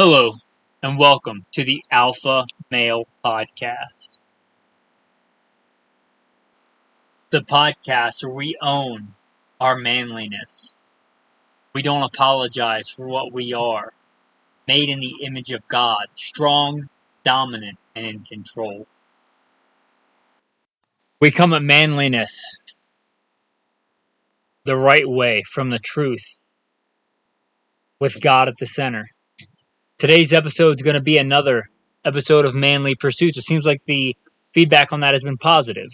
Hello, and welcome to the Alpha Male Podcast. The podcast where we own our manliness. We don't apologize for what we are. Made in the image of God, strong, dominant, and in control. We come at manliness the right way, from the truth, with God at the center. Today's episode is going to be another episode of Manly Pursuits. It seems like the feedback on that has been positive.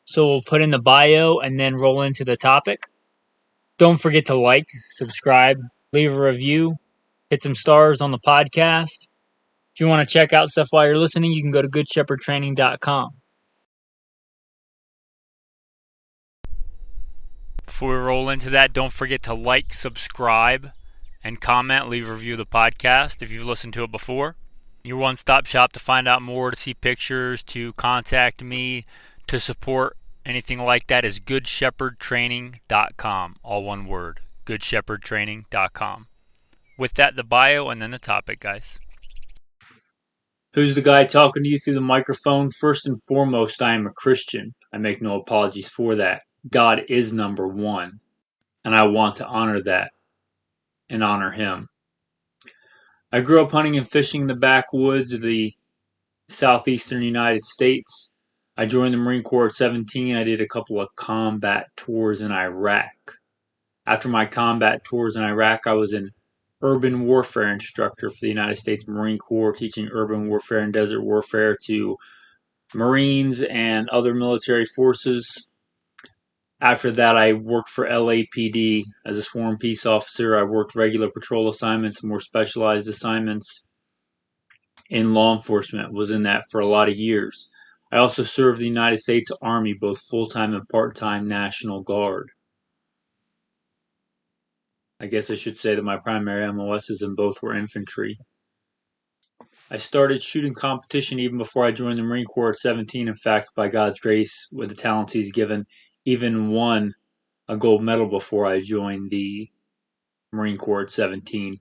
So we'll put in the bio and then roll into the topic. Don't forget to like, subscribe, leave a review, hit some stars on the podcast. If you want to check out stuff while you're listening, you can go to goodshepherdtraining.com. Before we roll into that, don't forget to like, subscribe, and comment, leave a review of the podcast if you've listened to it before. Your one-stop shop to find out more, to see pictures, to contact me, to support anything like that is goodshepherdtraining.com. All one word, goodshepherdtraining.com. With that, the bio and then the topic, guys. Who's the guy talking to you through the microphone? First and foremost, I am a Christian. I make no apologies for that. God is number one, and I want to honor that and honor Him. I grew up hunting and fishing in the backwoods of the southeastern United States. I joined the Marine Corps at 17. I did a couple of combat tours in Iraq. After my combat tours in Iraq, I was an urban warfare instructor for the United States Marine Corps, teaching urban warfare and desert warfare to Marines and other military forces. After that, I worked for LAPD as a sworn peace officer. I worked regular patrol assignments, more specialized assignments in law enforcement. Was in that for a lot of years. I also served the United States Army, both full-time and part-time National Guard. I guess I should say that my primary MOSs in both were infantry. I started shooting competition even before I joined the Marine Corps at 17. In fact, by God's grace, with the talents He's given, even won a gold medal before I joined the Marine Corps at 17.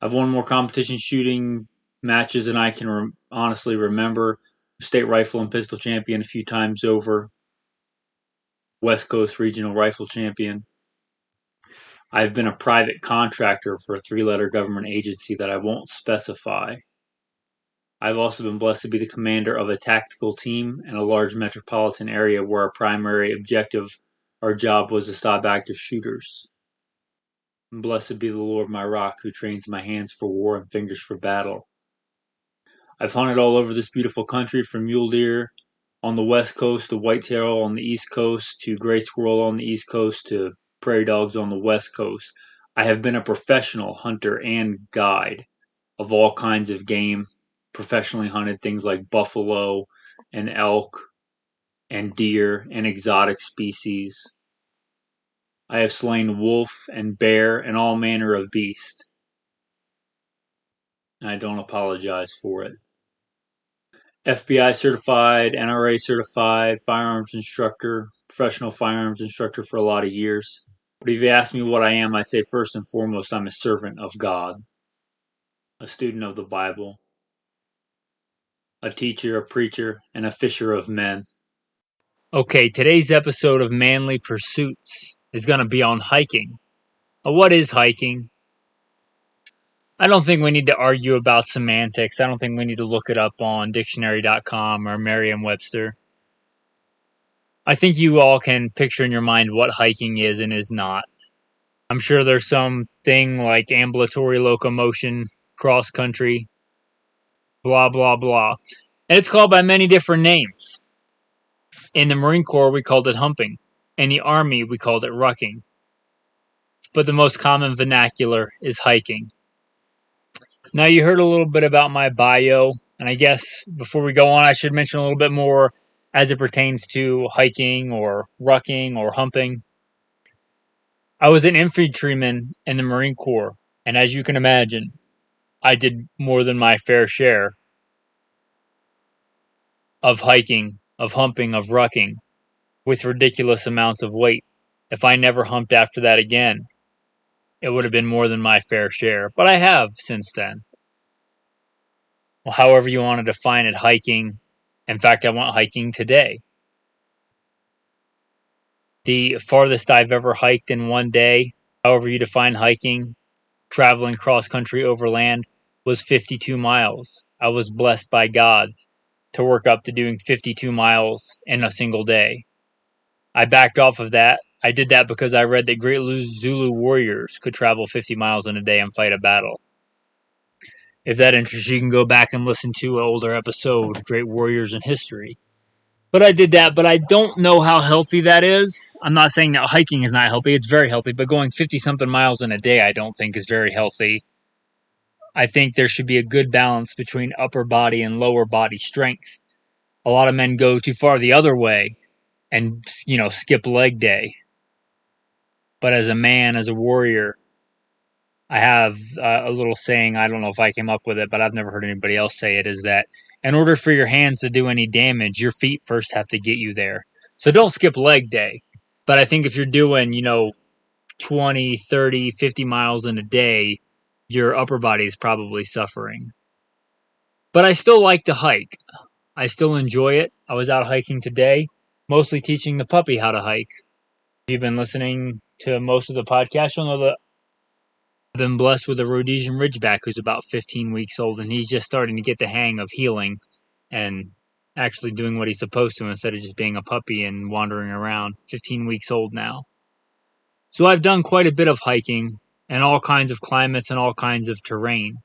I've won more competition shooting matches than I can honestly remember. State rifle and pistol champion a few times over. West Coast regional rifle champion. I've been a private contractor for a 3-letter government agency that I won't specify. I've also been blessed to be the commander of a tactical team in a large metropolitan area where our primary objective, our job, was to stop active shooters. And blessed be the Lord my rock, who trains my hands for war and fingers for battle. I've hunted all over this beautiful country, from mule deer on the west coast to whitetail on the east coast to gray squirrel on the east coast to prairie dogs on the west coast. I have been a professional hunter and guide of all kinds of game. Professionally hunted things like buffalo and elk and deer and exotic species. I have slain wolf and bear and all manner of beast. And I don't apologize for it. FBI certified, NRA certified, firearms instructor, professional firearms instructor for a lot of years. But if you ask me what I am, I'd say first and foremost, I'm a servant of God, a student of the Bible, a teacher, a preacher, and a fisher of men. Okay, today's episode of Manly Pursuits is going to be on hiking. What is hiking? I don't think we need to argue about semantics. I don't think we need to look it up on dictionary.com or Merriam-Webster. I think you all can picture in your mind what hiking is and is not. I'm sure there's some thing like ambulatory locomotion, cross-country, blah, blah, blah. And it's called by many different names. In the Marine Corps, we called it humping. In the Army, we called it rucking. But the most common vernacular is hiking. Now, you heard a little bit about my bio, and I guess before we go on, I should mention a little bit more as it pertains to hiking or rucking or humping. I was an infantryman in the Marine Corps, and as you can imagine, I did more than my fair share of hiking, of humping, of rucking, with ridiculous amounts of weight. If I never humped after that again, it would have been more than my fair share, but I have since then. well, however you want to define it, hiking. In fact, I went hiking today. The farthest I've ever hiked in one day, however you define hiking, traveling cross country overland, was 52 miles. I was blessed by God to work up to doing 52 miles in a single day. I backed off of that. I did that because I read that great Zulu warriors could travel 50 miles in a day and fight a battle. If that interests you, you can go back and listen to an older episode, Great Warriors in History. But I did that, but I don't know how healthy that is. I'm not saying that hiking is not healthy. It's very healthy, but going 50-something miles in a day I don't think is very healthy. I think there should be a good balance between upper body and lower body strength. A lot of men go too far the other way and, skip leg day. But as a man, as a warrior, I have a little saying, I don't know if I came up with it, but I've never heard anybody else say it, is that in order for your hands to do any damage, your feet first have to get you there. So don't skip leg day. But I think if you're doing, 20, 30, 50 miles in a day, your upper body is probably suffering. But I still like to hike. I still enjoy it. I was out hiking today, mostly teaching the puppy how to hike. If you've been listening to most of the podcast, you'll know that I've been blessed with a Rhodesian Ridgeback who's about 15 weeks old, and he's just starting to get the hang of healing and actually doing what he's supposed to instead of just being a puppy and wandering around. 15 weeks old now. So I've done quite a bit of hiking in all kinds of climates and all kinds of terrain.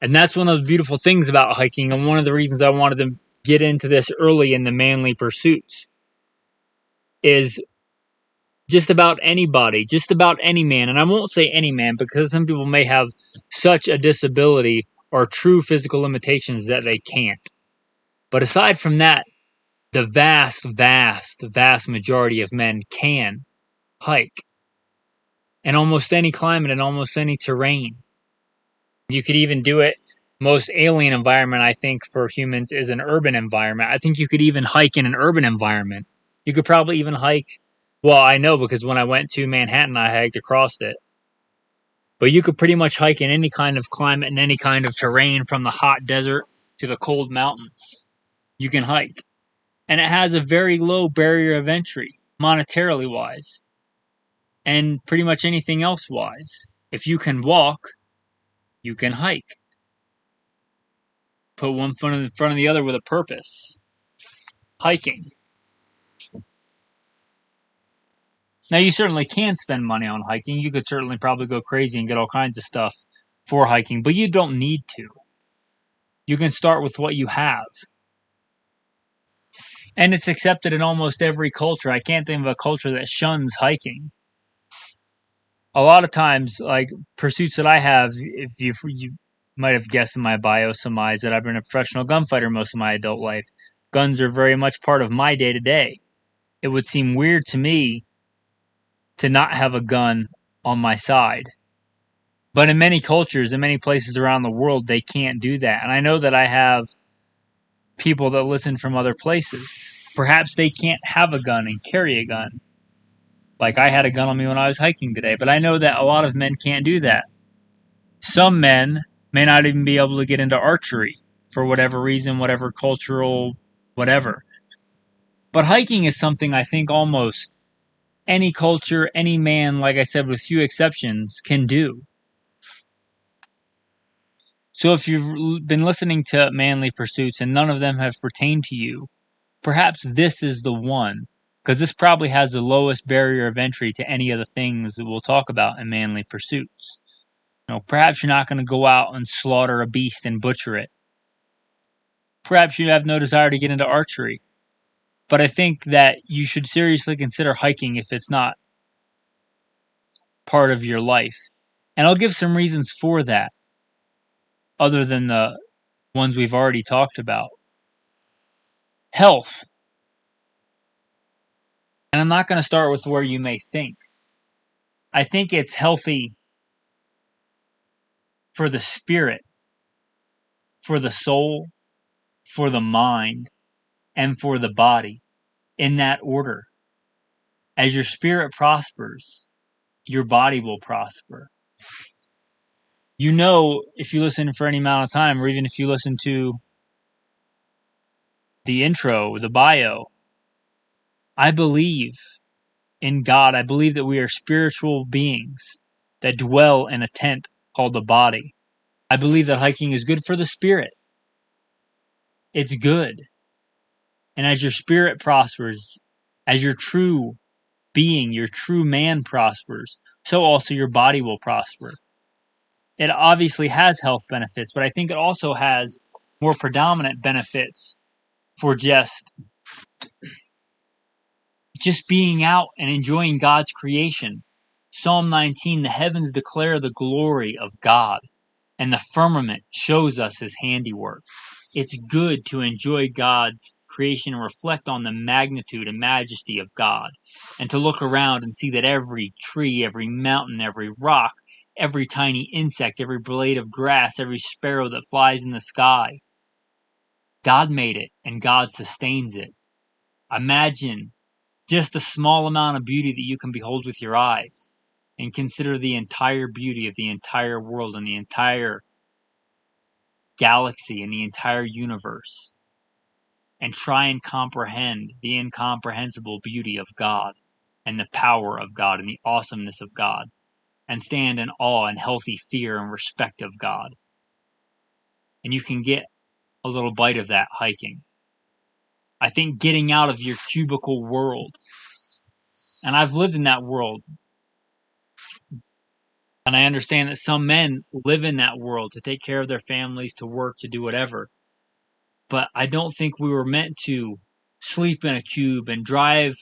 And that's one of the beautiful things about hiking, and one of the reasons I wanted to get into this early in the manly pursuits is just about anybody, just about any man, and I won't say any man because some people may have such a disability or true physical limitations that they can't. But aside from that, the vast, vast, vast majority of men can hike in almost any climate and almost any terrain. You could even do it. Most alien environment, I think, for humans is an urban environment. I think you could even hike in an urban environment. You could probably even hike. Well, I know because when I went to Manhattan, I hiked across it. But you could pretty much hike in any kind of climate and any kind of terrain, from the hot desert to the cold mountains. You can hike. And it has a very low barrier of entry, monetarily wise, and pretty much anything else wise. If you can walk, you can hike. Put one foot in front of the other with a purpose. Hiking. Now, you certainly can spend money on hiking. You could certainly probably go crazy and get all kinds of stuff for hiking, but you don't need to. You can start with what you have. And it's accepted in almost every culture. I can't think of a culture that shuns hiking. A lot of times, like pursuits that I have, if you might have guessed in my bio surmise that I've been a professional gunfighter most of my adult life. Guns are very much part of my day-to-day. It would seem weird to me to not have a gun on my side. But in many cultures, in many places around the world, they can't do that. And I know that I have people that listen from other places. Perhaps they can't have a gun and carry a gun. Like I had a gun on me when I was hiking today. But I know that a lot of men can't do that. Some men may not even be able to get into archery for whatever reason, whatever cultural, whatever. But hiking is something I think almost any culture, any man, like I said, with few exceptions, can do. So if you've been listening to Manly Pursuits and none of them have pertained to you, perhaps this is the one, because this probably has the lowest barrier of entry to any of the things that we'll talk about in Manly Pursuits. Perhaps you're not going to go out and slaughter a beast and butcher it. Perhaps you have no desire to get into archery. But I think that you should seriously consider hiking if it's not part of your life. And I'll give some reasons for that, other than the ones we've already talked about. Health. And I'm not going to start with where you may think. I think it's healthy for the spirit, for the soul, for the mind, and for the body, in that order. As your spirit prospers, your body will prosper. if you listen for any amount of time, or even if you listen to the intro, the bio, I believe in God. I believe that we are spiritual beings that dwell in a tent called the body. I believe that hiking is good for the spirit. It's good. And as your spirit prospers, as your true being, your true man prospers, so also your body will prosper. It obviously has health benefits, but I think it also has more predominant benefits for just being out and enjoying God's creation. Psalm 19, the heavens declare the glory of God, and the firmament shows us his handiwork. It's good to enjoy God's creation and reflect on the magnitude and majesty of God, and to look around and see that every tree, every mountain, every rock, every tiny insect, every blade of grass, every sparrow that flies in the sky, God made it and God sustains it. Imagine just a small amount of beauty that you can behold with your eyes, and consider the entire beauty of the entire world and the entire galaxy and the entire universe, and try and comprehend the incomprehensible beauty of God and the power of God and the awesomeness of God, and stand in awe and healthy fear and respect of God. And you can get a little bite of that hiking. I think getting out of your cubicle world, and I've lived in that world, and I understand that some men live in that world to take care of their families, to work, to do whatever. But I don't think we were meant to sleep in a cube and drive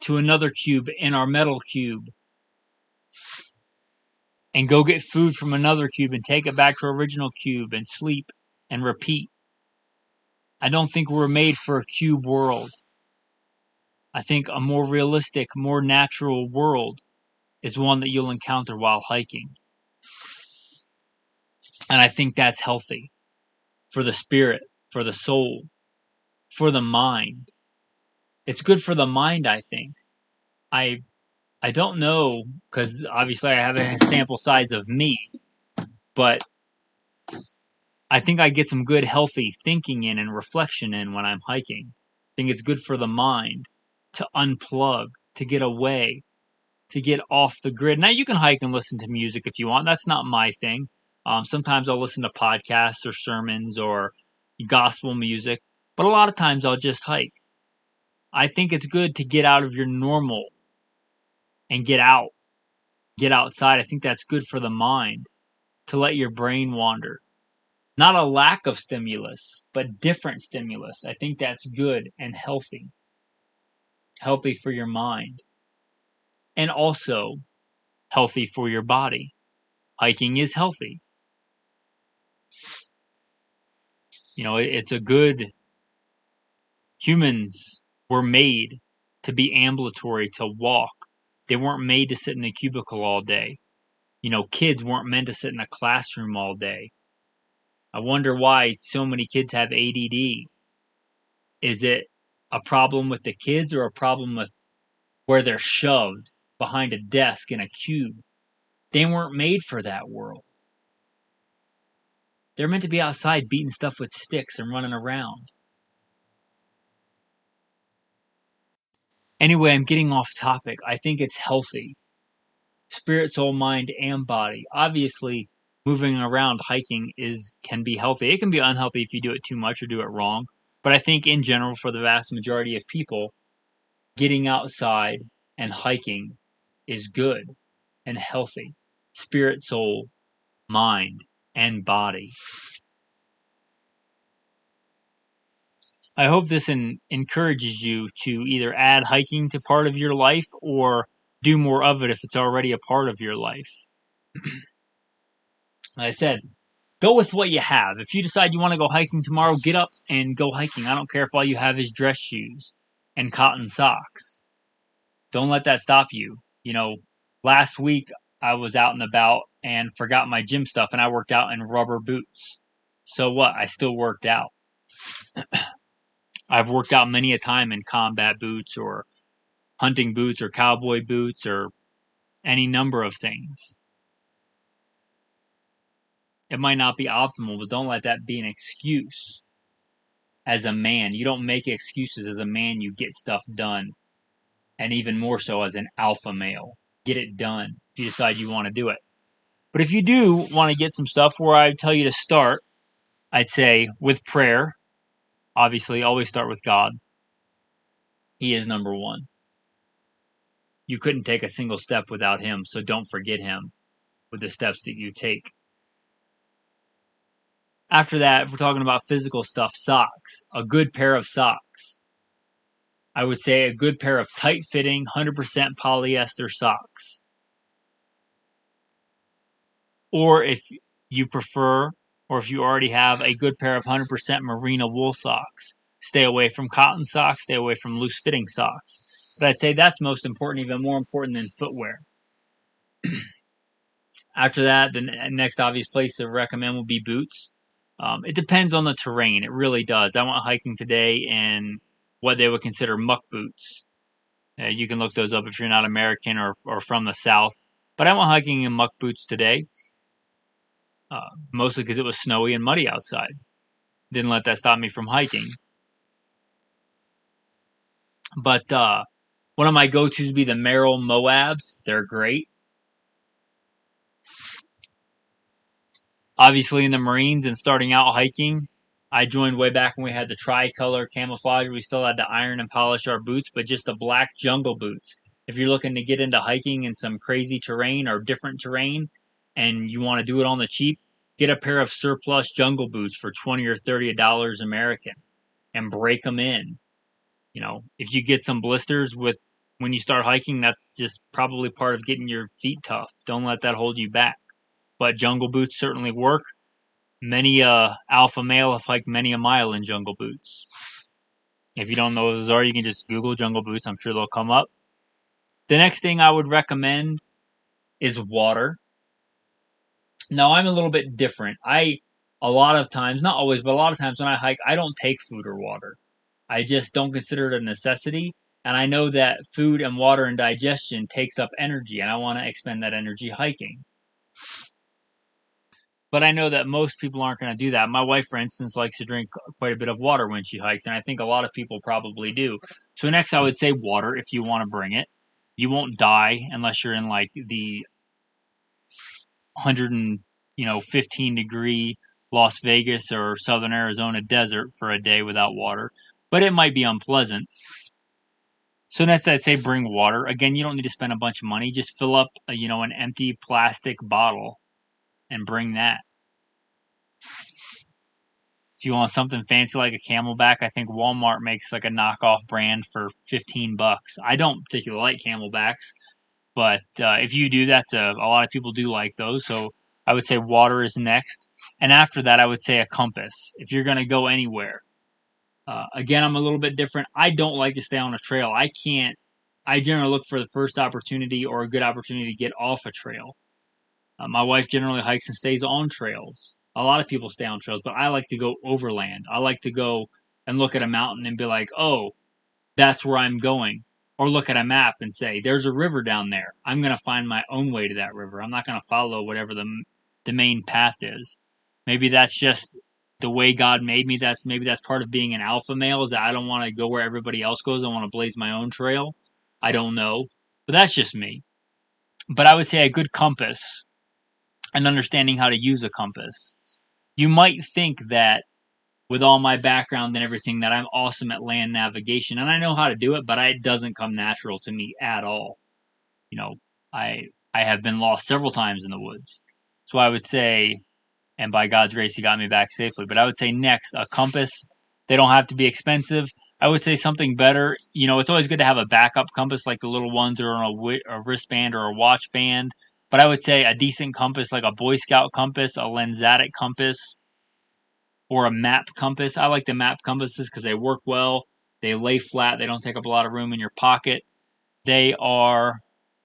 to another cube in our metal cube and go get food from another cube and take it back to our original cube and sleep and repeat. I don't think we were made for a cube world. I think a more realistic, more natural world is one that you'll encounter while hiking. And I think that's healthy for the spirit, for the soul, for the mind. It's good for the mind, I think. I don't know, because obviously I have a sample size of me, but I think I get some good, healthy thinking in and reflection in when I'm hiking. I think it's good for the mind to unplug, to get away, to get off the grid. Now, you can hike and listen to music if you want. That's not my thing. Sometimes I'll listen to podcasts or sermons or gospel music, but a lot of times I'll just hike. I think it's good to get out of your normal and get outside. I think that's good for the mind, to let your brain wander. Not a lack of stimulus, but different stimulus. I think that's good and healthy. Healthy for your mind. And also healthy for your body. Hiking is healthy. It's a good... Humans were made to be ambulatory, to walk. They weren't made to sit in a cubicle all day. Kids weren't meant to sit in a classroom all day. I wonder why so many kids have ADD. Is it a problem with the kids or a problem with where they're shoved behind a desk in a cube? They weren't made for that world. They're meant to be outside beating stuff with sticks and running around. Anyway, I'm getting off topic. I think it's healthy. Spirit, soul, mind, and body. Obviously, moving around hiking can be healthy. It can be unhealthy if you do it too much or do it wrong. But I think in general, for the vast majority of people, getting outside and hiking is good and healthy. Spirit, soul, mind, and body. I hope this encourages you to either add hiking to part of your life or do more of it if it's already a part of your life. Like I said, go with what you have. If you decide you want to go hiking tomorrow, get up and go hiking. I don't care if all you have is dress shoes and cotton socks. Don't let that stop you. Last week I was out and about and forgot my gym stuff, and I worked out in rubber boots. So what? I still worked out. I've worked out many a time in combat boots or hunting boots or cowboy boots or any number of things. It might not be optimal, but don't let that be an excuse. As a man, you don't make excuses. As a man, you get stuff done. And even more so as an alpha male. Get it done if you decide you want to do it. But if you do want to get some stuff, where I tell you to start, I'd say with prayer. Obviously, always start with God. He is number one. You couldn't take a single step without him, so don't forget him with the steps that you take. After that, if we're talking about physical stuff, socks. A good pair of socks. I would say a good pair of tight-fitting, 100% polyester socks. Or if you prefer, or if you already have a good pair of 100% merino wool socks. Stay away from cotton socks, stay away from loose-fitting socks. But I'd say that's most important, even more important than footwear. After that, the next obvious place to recommend would be boots. It depends on the terrain. It really does. I went hiking today in what they would consider muck boots. You can look those up if you're not American or from the South. But I went hiking in muck boots today, mostly because it was snowy and muddy outside. Didn't let that stop me from hiking. But one of my go-tos would be the Merrell Moabs. They're great. Obviously, in the Marines and starting out hiking, I joined way back when we had the tricolor camouflage. We still had to iron and polish our boots, but just the black jungle boots. If you're looking to get into hiking in some crazy terrain or different terrain and you want to do it on the cheap, get a pair of surplus jungle boots for $20 or $30 American and break them in. You know, if you get some blisters when you start hiking, that's just probably part of getting your feet tough. Don't let that hold you back. But jungle boots certainly work. Many alpha male have hiked many a mile in jungle boots. If you don't know what those are, you can just Google jungle boots. I'm sure they'll come up. The next thing I would recommend is water. Now, I'm a little bit different. A lot of times, not always, but a lot of times when I hike, I don't take food or water. I just don't consider it a necessity. And I know that food and water and digestion takes up energy, and I want to expend that energy hiking. But I know that most people aren't going to do that. My wife, for instance, likes to drink quite a bit of water when she hikes, and I think a lot of people probably do. So next, I would say water if you want to bring it. You won't die unless you're in like the 115-degree Las Vegas or southern Arizona desert for a day without water, but it might be unpleasant. So next, I'd say bring water. Again, you don't need to spend a bunch of money. Just fill up, an empty plastic bottle and bring that. If you want something fancy like a Camelback, I think Walmart makes like a knockoff brand for $15. I don't particularly like Camelbacks, but if you do, a lot of people do like those. So I would say water is next. And after that, I would say a compass. If you're going to go anywhere. Again, I'm a little bit different. I don't like to stay on a trail. I generally look for the first opportunity or a good opportunity to get off a trail. My wife generally hikes and stays on trails. A lot of people stay on trails, but I like to go overland. I like to go and look at a mountain and be like, oh, that's where I'm going. Or look at a map and say, there's a river down there. I'm going to find my own way to that river. I'm not going to follow whatever the main path is. Maybe that's just the way God made me. Maybe that's part of being an alpha male, is that I don't want to go where everybody else goes. I want to blaze my own trail. I don't know. But that's just me. But I would say a good compass and understanding how to use a compass. You might think that with all my background and everything that I'm awesome at land navigation, and I know how to do it, but it doesn't come natural to me at all. I have been lost several times in the woods. So I would say, and by God's grace, he got me back safely. But I would say next, a compass. They don't have to be expensive. I would say something better. It's always good to have a backup compass, like the little ones that are on a wristband or a watch band. But I would say a decent compass, like a Boy Scout compass, a Lensatic compass, or a map compass. I like the map compasses because they work well. They lay flat. They don't take up a lot of room in your pocket. They are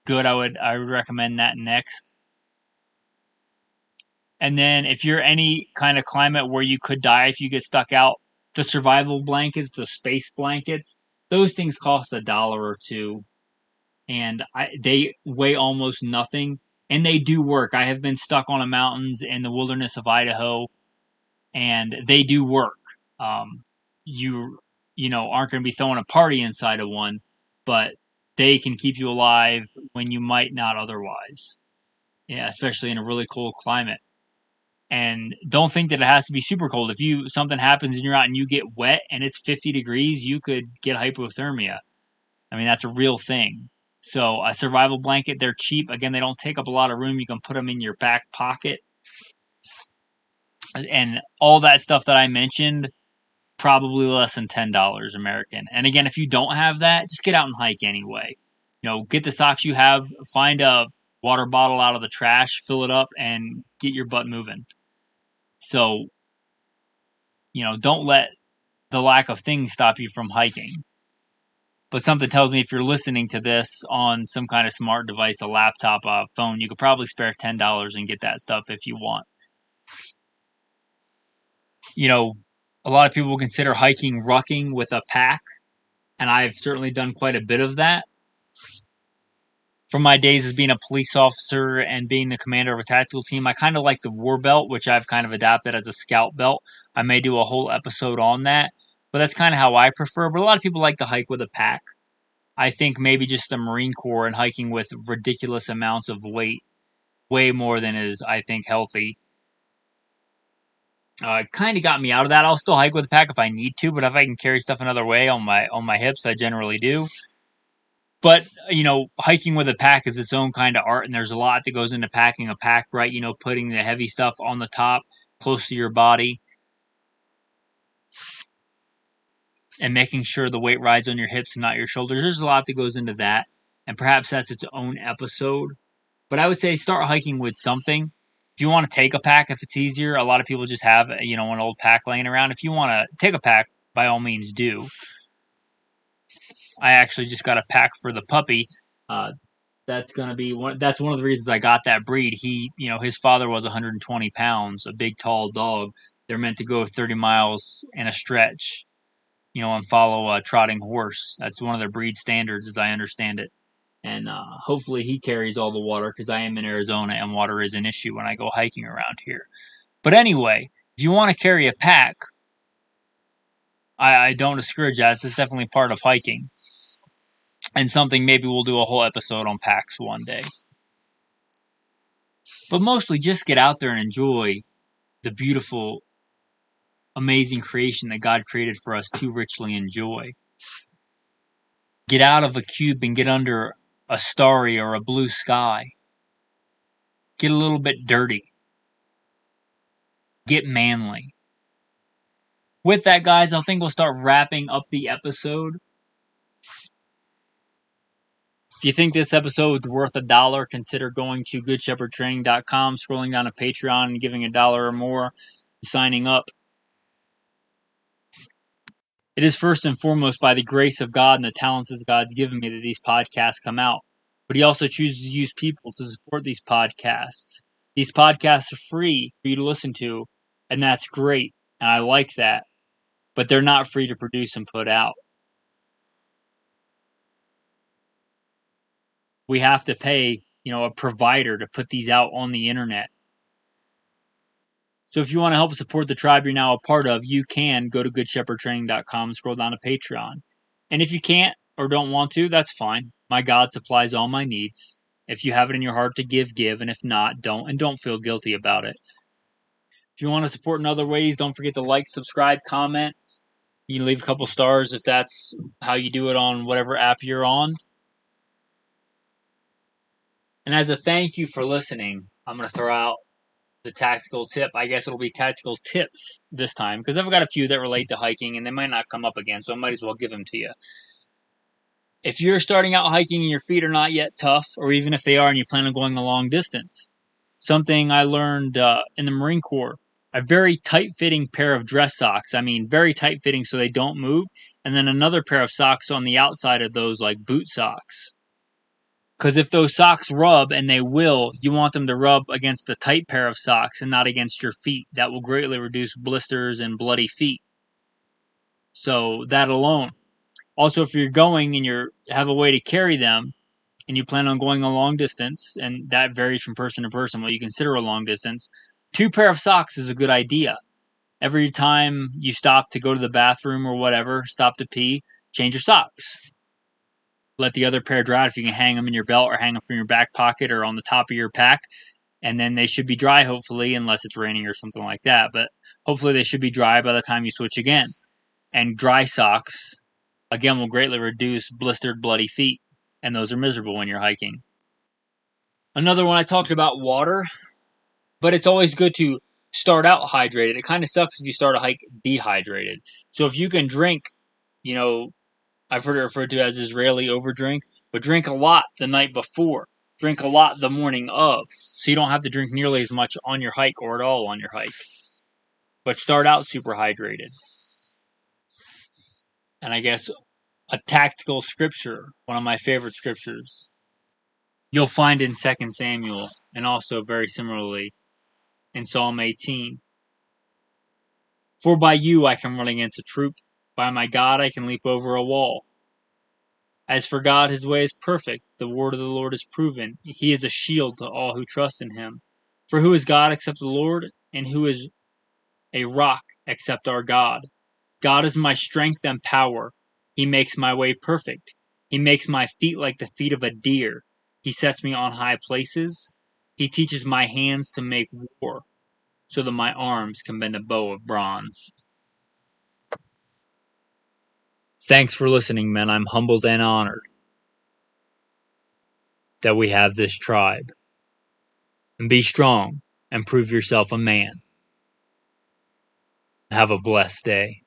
good. I would recommend that next. And then if you're any kind of climate where you could die if you get stuck out, the survival blankets, the space blankets, those things cost $1 or $2. And they weigh almost nothing. And they do work. I have been stuck on the mountains in the wilderness of Idaho, and they do work. Um, you aren't going to be throwing a party inside of one, but they can keep you alive when you might not otherwise. Yeah, especially in a really cold climate. And don't think that it has to be super cold. If something happens and you're out and you get wet and it's 50 degrees, you could get hypothermia. I mean, that's a real thing. So a survival blanket, they're cheap. Again, they don't take up a lot of room. You can put them in your back pocket. And all that stuff that I mentioned, probably less than $10 American. And again, if you don't have that, just get out and hike anyway. Get the socks you have, find a water bottle out of the trash, fill it up, and get your butt moving. So, don't let the lack of things stop you from hiking. But something tells me if you're listening to this on some kind of smart device, a laptop, a phone, you could probably spare $10 and get that stuff if you want. A lot of people consider hiking rucking with a pack, and I've certainly done quite a bit of that. From my days as being a police officer and being the commander of a tactical team, I kind of like the war belt, which I've kind of adapted as a scout belt. I may do a whole episode on that, but that's kind of how I prefer. But a lot of people like to hike with a pack. I think maybe just the Marine Corps and hiking with ridiculous amounts of weight, way more than is, I think, healthy. It kind of got me out of that. I'll still hike with a pack if I need to, but if I can carry stuff another way on my hips, I generally do. But, hiking with a pack is its own kind of art, and there's a lot that goes into packing a pack, right? Putting the heavy stuff on the top, close to your body, and making sure the weight rides on your hips and not your shoulders. There's a lot that goes into that, and perhaps that's its own episode. But I would say start hiking with something. If you want to take a pack, if it's easier, a lot of people just have, an old pack laying around. If you want to take a pack, by all means do. I actually just got a pack for the puppy. That's one of the reasons I got that breed. His father was 120 pounds, a big, tall dog. They're meant to go 30 miles in a stretch, and follow a trotting horse. That's one of their breed standards, as I understand it. And hopefully he carries all the water, because I am in Arizona and water is an issue when I go hiking around here. But anyway, if you want to carry a pack, I don't discourage that. It's definitely part of hiking. And something maybe we'll do a whole episode on packs one day. But mostly just get out there and enjoy the beautiful, amazing creation that God created for us to richly enjoy. Get out of a cube and get under a starry or a blue sky. Get a little bit dirty. Get manly. With that, guys, I think we'll start wrapping up the episode. If you think this episode is worth $1, consider going to goodshepherdtraining.com, scrolling down to Patreon and giving $1 or more, signing up. It is first and foremost by the grace of God and the talents that God's given me that these podcasts come out. But he also chooses to use people to support these podcasts. These podcasts are free for you to listen to, and that's great, and I like that. But they're not free to produce and put out. We have to pay, a provider to put these out on the internet. So if you want to help support the tribe you're now a part of, you can go to goodshepherdtraining.com and scroll down to Patreon. And if you can't or don't want to, that's fine. My God supplies all my needs. If you have it in your heart to give, give. And if not, don't. And don't feel guilty about it. If you want to support in other ways, don't forget to like, subscribe, comment. You can leave a couple stars if that's how you do it on whatever app you're on. And as a thank you for listening, I'm going to throw out the tactical tip. I guess it'll be tactical tips this time, because I've got a few that relate to hiking and they might not come up again, so I might as well give them to you. If you're starting out hiking and your feet are not yet tough, or even if they are and you plan on going a long distance, something I learned in the Marine Corps, a very tight-fitting pair of dress socks. I mean, very tight-fitting so they don't move, and then another pair of socks on the outside of those, like boot socks. Because if those socks rub, and they will, you want them to rub against the tight pair of socks and not against your feet. That will greatly reduce blisters and bloody feet. So that alone. Also, if you're going and you have a way to carry them, and you plan on going a long distance, and that varies from person to person, what you consider a long distance, 2 pair of socks is a good idea. Every time you stop to go to the bathroom or whatever, stop to pee, change your socks. Let the other pair dry if you can hang them in your belt or hang them from your back pocket or on the top of your pack. And then they should be dry, hopefully, unless it's raining or something like that. But hopefully they should be dry by the time you switch again. And dry socks, again, will greatly reduce blistered, bloody feet. And those are miserable when you're hiking. Another one I talked about, water. But it's always good to start out hydrated. It kind of sucks if you start a hike dehydrated. So if you can drink, I've heard it referred to as Israeli overdrink, but drink a lot the night before. Drink a lot the morning of. So you don't have to drink nearly as much on your hike or at all on your hike. But start out super hydrated. And I guess a tactical scripture, one of my favorite scriptures, you'll find in 2 Samuel, and also very similarly in Psalm 18. For by you I can run against a troop. By my God I can leap over a wall. As for God, his way is perfect. The word of the Lord is proven. He is a shield to all who trust in him. For who is God except the Lord? And who is a rock except our God? God is my strength and power. He makes my way perfect. He makes my feet like the feet of a deer. He sets me on high places. He teaches my hands to make war, so that my arms can bend a bow of bronze. Thanks for listening, men. I'm humbled and honored that we have this tribe. And be strong and prove yourself a man. Have a blessed day.